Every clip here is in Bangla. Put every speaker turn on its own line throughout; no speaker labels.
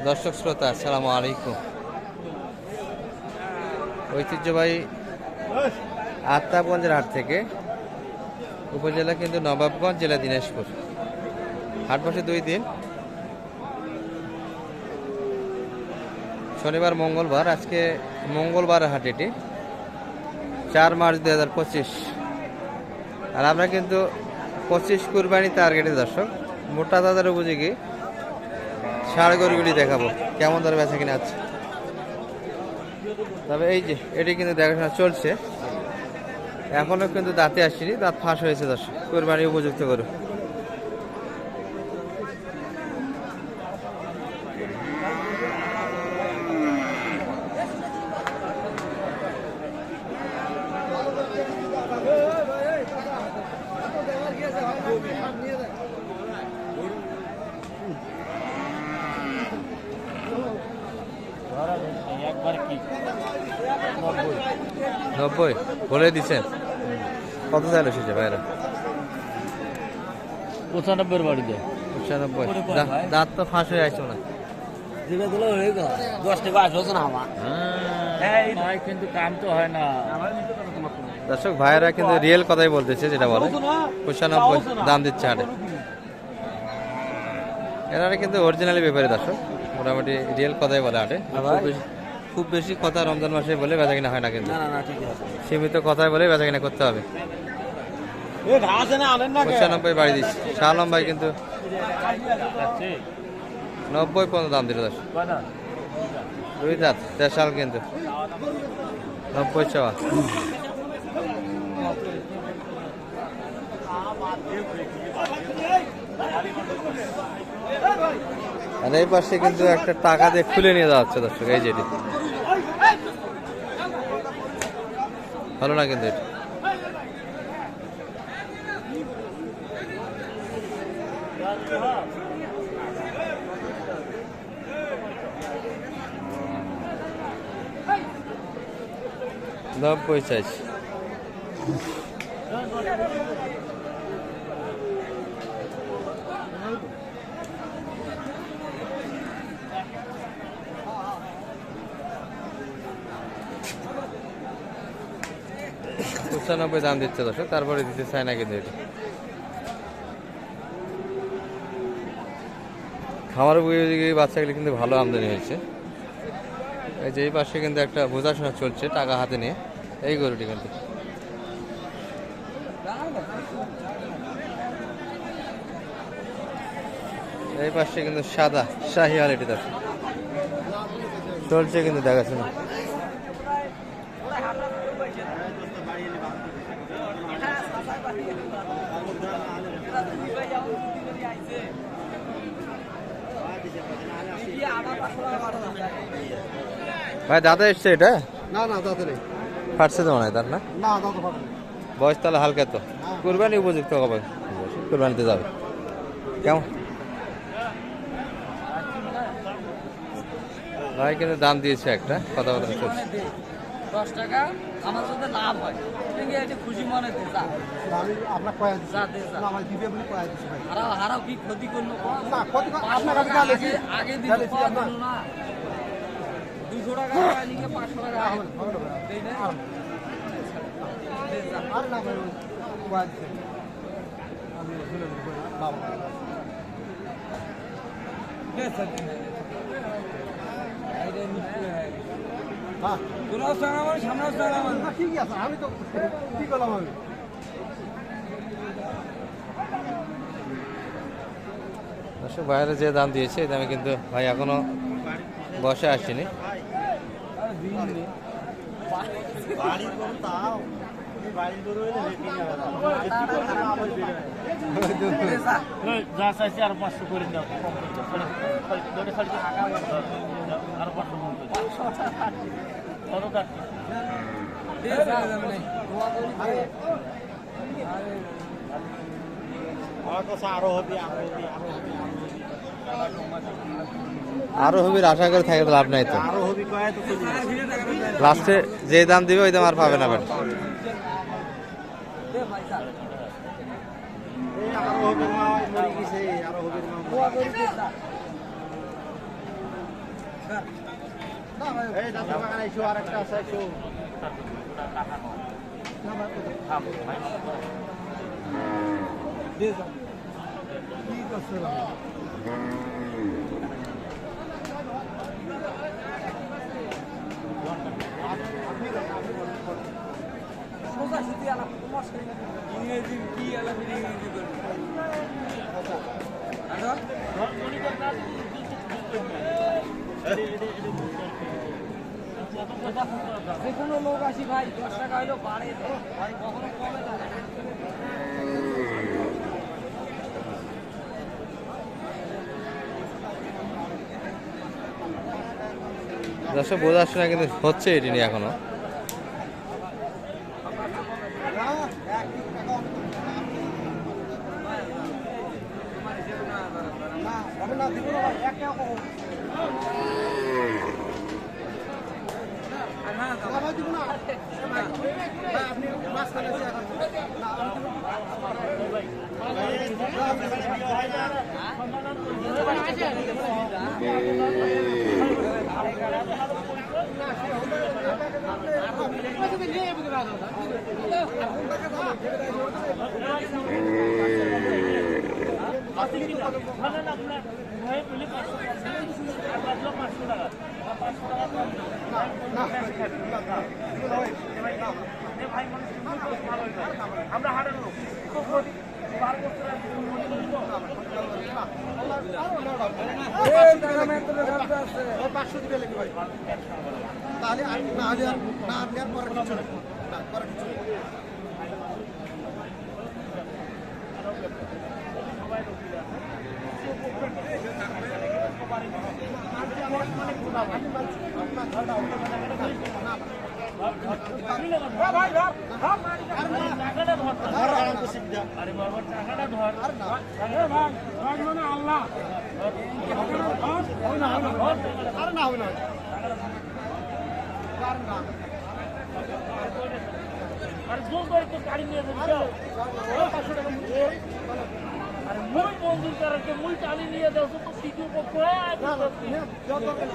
দর্শক শ্রোতা আসসালামু আলাইকুম। ঐতিহ্যবাহী আত্মাবগঞ্জের হাট থেকে উপজেলা কিন্তু নবাবগঞ্জ, জেলা দিনাজপুর। হাট বসে 2 দিন, শনিবার মঙ্গলবার। আজকে মঙ্গলবার হাট, এটি 4 মার্চ 2025। আর আমরা কিন্তু 25 কুরবানি টার্গেটে দর্শক মোটা দাদার উপযোগী ষাঁড় গরুগুলি দেখাবো, কেমন দরে বেচা কিনা আছে। তবে এই যে এটি কিন্তু দেখাশোনা চলছে, এখনো কিন্তু দাঁতে আসেনি, দাঁত ফাঁস হয়েছে দর্শক। কুরবানি উপযুক্ত গরু। নব্বই বলে দিচ্ছেন, কত চাইল এসেছে ভাইরা?
95 বাড়ি দেয়।
95। দাঁত তো ফাঁস হয়ে আসছে না।
কিন্তু কাম তো হয় না।
দর্শক ভাইরা কিন্তু রিয়েল কথাই বলতেছে, যেটা বলে 95 দাম দিচ্ছে হাটে। এনারা কিন্তু অরিজিনালি ব্যাপারে দর্শক, মোটামুটি রিয়েল কথাই বলে হাটে। খুব বেশি কথা রমজান মাসে বলে বেচা কিনা হয় না, কিন্তু সীমিত কথায় বলে বেচা কিনা করতে হবে। 95 বাড়ি দিচ্ছে। শাহ আলম ভাই কিন্তু 90 পর্যন্ত দাম দিল দর্শক। 2 দাঁত, 3 সাল কিন্তু 90 চাওয়া। আর এই পাশে কিন্তু একটা টাকা দিয়ে খুলে নিয়ে যাওয়া হচ্ছে দর্শক। এই যেটি ভালো না কিন্তু এটা। দাম 95। দাম দিচ্ছে দর্শক, তারপরে দিতে চায় না কিন্তু এটা। খামার উপযোগী বাচ্চাগুলি কিন্তু ভালো আমদানি হয়েছে। এই যে এই পাশে কিন্তু একটা বোঝাশোনা চলছে টাকা হাতে নিয়ে, এই গরুটি কিন্তু। এই পাশে কিন্তু সাদা শাহিওয়াল, এটি দর্শক চলছে কিন্তু দেখাশোনা। ভাই দাদা এসছে এটা?
না না দাদা নেই,
ফাটছে তো মনে হয় তার, না
না দাদা ফাটবে।
বয়স তাহলে হালকা, তো কুরবানি উপযুক্ত হবে, কুরবানিতে যাবে। কেমন ভাই কিন্তু দাম দিয়েছে একটা, কথাবার্তা চলছে।
10 টাকা আমার সাথে লাভ হয়, তুমি এটা খুশি মনে দে যা।
আমি আপনার কয়া দিছি,
যা দে যা।
না আমার দিবে বলে কয়া দিছি ভাই।
হারাও কি ক্ষতি করলো?
না ক্ষতি আপনার কাছে গেলে
আগে দিল না 200 টাকা নিকে 500 টাকা হবে দেই না।
আর না ভাই কয়া দিছি আমি শুনে বাবা
দে স্যার আইডে নিতে
হ্যাঁ
তোরা সামনে সামনে
না ঠিক আছে, আমি তো কি করলাম আমি।
দর্শক ভাইয়েরা যে দাম দিয়েছে এই দামে কিন্তু ভাই এখনো বসে আসেনি।
যা চাইছি আর 500 করে দাও, কম করে আর 500
আরো হবির আশা করে থাকে তো লাভ নাই তো। লাস্টে যে দাম দিবে ওই দাম আর পাবে না।
না ভাই
এই দাদা বাগান আইছো আর একটা আছে আইছো
না ভাই দে যাও কি করছে
সোজা সুতি আলা তোমার ইংরেজি কি আলা ইংরেজি করবে যে কোনো লোক আসি ভাই 10 টাকা হইলো বাড়ে ভাই কখনো কমে না
দর্শক বোঝা আসছে না, কিন্তু হচ্ছে এটি নিয়ে এখনো।
না হবে না দিব না ভাই এক টাকা কম না ভাই দিব না ভাই আপনি মাছ খাইছেন এখন না
আমরা হাটের লোক
তাহলে আর না হলে আর না আর নেওয়ার পরে কিছু নেই না পরে কিছু নেই
মই মন্দির করাকে মই টালি নিয়ে দাও তো সিকিউ পক্ষ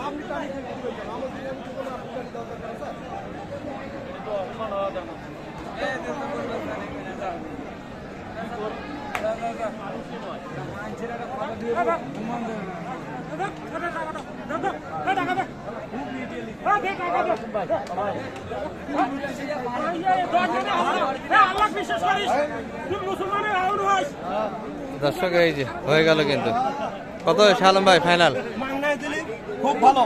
আপনি টানি আমার
দর্শক এই যে হয়ে গেল কিন্তু। কত শালম ভাই ফাইনাল?
খুব ভালো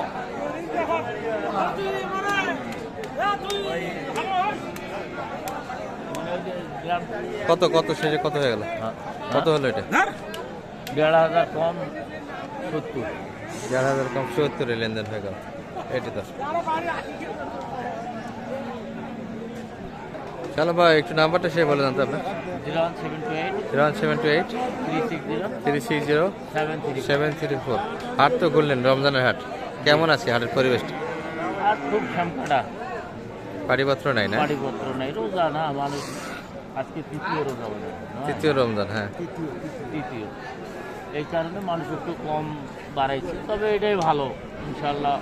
কত কত শেষে কত হয়ে গেল? কত হলো এটা?
1,500 কম 70
1,500 কম 70 লেনদেন হয়ে গেল। এটি দর্শক শালম ভাই একটু নাম্বারটা সে বলে জানতো আপনার?
01728
01728
360
360 734। হাট তো ঘুরলেন, রমজানের হাট কেমন আছে হাটের পরিবেশটা?
আর খুব শ্যামকাটা
পাটিপত্র নাই না?
বাড়িপত্র নাই, রোজা না মানুষ আজকে তৃতীয় রোজা বলে
তৃতীয় রমজান, হ্যাঁ
তৃতীয়, এই কারণে মানুষ একটু কম বাড়াইছে, তবে এটাই ভালো ইনশাল্লাহ।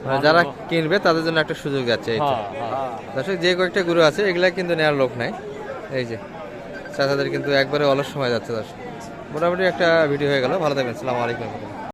মানে যারা কিনবে তাদের জন্য একটা সুযোগ আছে। এই তো দর্শক যে কয়েকটা গরু আছে এগুলা কিন্তু নেওয়ার লোক নাই। এই যে চাচাদের কিন্তু একবারে অলস সময় যাচ্ছে। দর্শক মোটামুটি একটা ভিডিও হয়ে গেল। ভালো থাকবেন, আসসালামু আলাইকুম।